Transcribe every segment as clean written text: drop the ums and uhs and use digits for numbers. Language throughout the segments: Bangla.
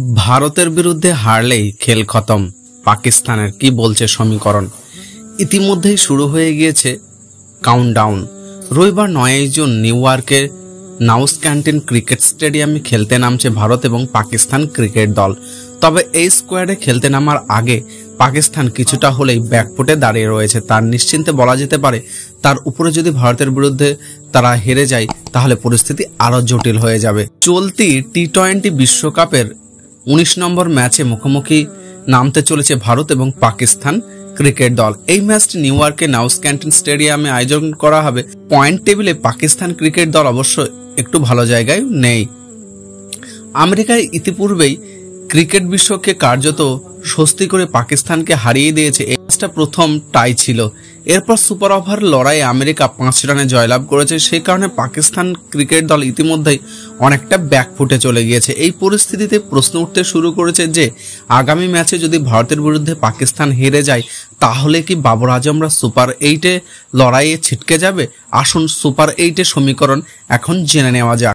ভারতের বিরুদ্ধে হারলেই খেল খতম। পাকিস্তানের কি বলছে সমীকরণ? ইতিমধ্যেই শুরু হয়ে গিয়েছে কাউন্টডাউন। রবিবার 9 জুন নিউ ইয়র্কের নাউস ক্যান্টিন ক্রিকেট স্টেডিয়ামে খেলতে নামছে ভারত এবং পাকিস্তান ক্রিকেট দল। তবে এই স্কোয়াডে খেলতে নামার আগে পাকিস্তান কিছুটা হলেই ব্যাকফুটে দাঁড়িয়ে রয়েছে। তার নিশ্চিন্তে বলা যেতে পারে তার উপরে যদি ভারতের বিরুদ্ধে তারা হেরে যায় তাহলে পরিস্থিতি আরো জটিল হয়ে যাবে। চলতি টি-20 বিশ্বকাপের 19 নম্বর ম্যাচে মুখোমুখি নামতে চলেছে ভারত এবং পাকিস্তান ক্রিকেট দল। এই ম্যাচটি নিউ ইয়র্কে নাউস ক্যান্টিন স্টেডিয়ামে আয়োজন করা হবে। পয়েন্ট টেবিলে পাকিস্তান ক্রিকেট দল অবশ্য একটু ভালো জায়গায় নেই। আমেরিকায় ইতিপূর্বেই ক্রিকেট বিশ্বকে কার্যত স্বস্তি করে পাকিস্তানকে হারিয়ে দিয়েছে। এই ম্যাচটা প্রথম টাই ছিল। এরপর সুপার ওভার লড়াইয়ে আমেরিকা 5 রানে জয়লাভ করেছে। সেই কারণে পাকিস্তান ক্রিকেট দল ইতিমধ্যেই অনেকটা ব্যাকফুটে চলে গিয়েছে। এই পরিস্থিতিতে প্রশ্ন উঠতে শুরু করেছে যে আগামী ম্যাচে যদি ভারতের বিরুদ্ধে পাকিস্তান হেরে যায় তাহলে কি বাবর আজমরা সুপার 8-এ লড়াইয়ে ছিটকে যাবে? আসুন সুপার 8-এর সমীকরণ এখন জেনে নেওয়া যাক।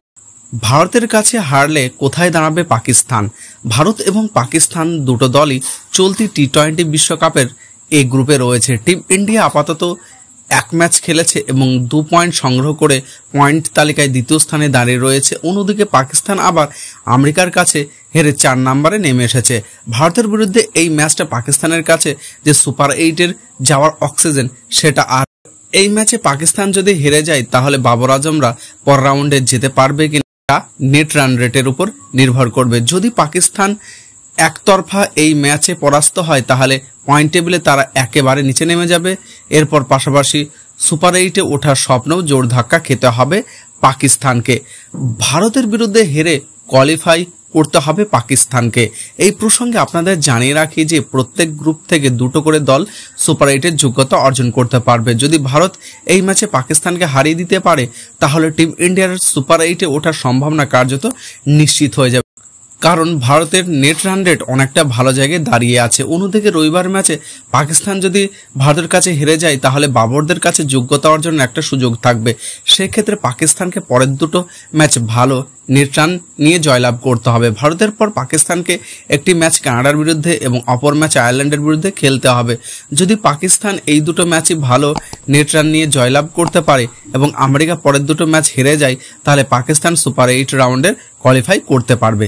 ভারতের কাছে হারলে কোথায় দাঁড়াবে পাকিস্তান? ভারত এবং পাকিস্তান দুটো দলই চলতি টি-20 বিশ্বকাপের এ গ্রুপে রয়েছে। টিম ইন্ডিয়া আপাতত 1 ম্যাচ খেলেছে এবং 2 পয়েন্ট সংগ্রহ করে পয়েন্ট তালিকায় দ্বিতীয় স্থানে দাঁড়িয়ে রয়েছে। অন্যদিকে পাকিস্তান আবার আমেরিকার কাছে হেরে 4 নম্বরে নেমে এসেছে। ভারতের বিরুদ্ধে এই ম্যাচটা পাকিস্তানের কাছে যে সুপার 8-এর যাওয়ার অক্সিজেন সেটা আর। এই ম্যাচে পাকিস্তান যদি হেরে যায় তাহলে বাবর আজমরা পর রাউন্ডে যেতে পারবে কিনা নেট রান রেটের উপর নির্ভর করবে। যদি পাকিস্তান একতরফা এই ম্যাচে পরাস্ত হয় তাহলে পয়েন্ট টেবিলে তারা একেবারে নিচে নেমে যাবে। এরপর পাশাপাশি সুপার 8-এ ওঠার স্বপ্নও জোর ধাক্কা খেতে হবে পাকিস্তানকে। ভারতের বিরুদ্ধে হেরে কোয়ালিফাই করতে হবে পাকিস্তানকে। এই প্রসঙ্গে আপনাদের জানিয়ে রাখি যে প্রত্যেক গ্রুপ থেকে 2টো করে দল সুপার 8-এর যোগ্যতা অর্জন করতে পারবে। যদি ভারত এই ম্যাচে পাকিস্তানকে হারিয়ে দিতে পারে তাহলে টিম ইন্ডিয়ার সুপার 8-এ ওঠার সম্ভাবনা কার্যত নিশ্চিত হয়ে যাবে, কারণ ভারতের নেট রান রেট অনেকটা ভালো জায়গায় দাঁড়িয়ে আছে। অন্যদিকে রবিবার ম্যাচে পাকিস্তান যদি ভারতের কাছে হেরে যায় তাহলে বাবরদের কাছে যোগ্যতা অর্জনের একটা সুযোগ থাকবে। সেক্ষেত্রে পাকিস্তানকে পরের দুটো ম্যাচ ভালো নেট রান নিয়ে জয়লাভ করতে হবে। ভারতের পর পাকিস্তানকে একটি ম্যাচ কানাডার বিরুদ্ধে এবং অপর ম্যাচ আয়ারল্যান্ডের বিরুদ্ধে খেলতে হবে। যদি পাকিস্তান এই দুটো ম্যাচই ভালো নেট রান নিয়ে জয়লাভ করতে পারে এবং আমেরিকা পরের দুটো ম্যাচ হেরে যায় তাহলে পাকিস্তান সুপার 8 রাউন্ডের কোয়ালিফাই করতে পারবে।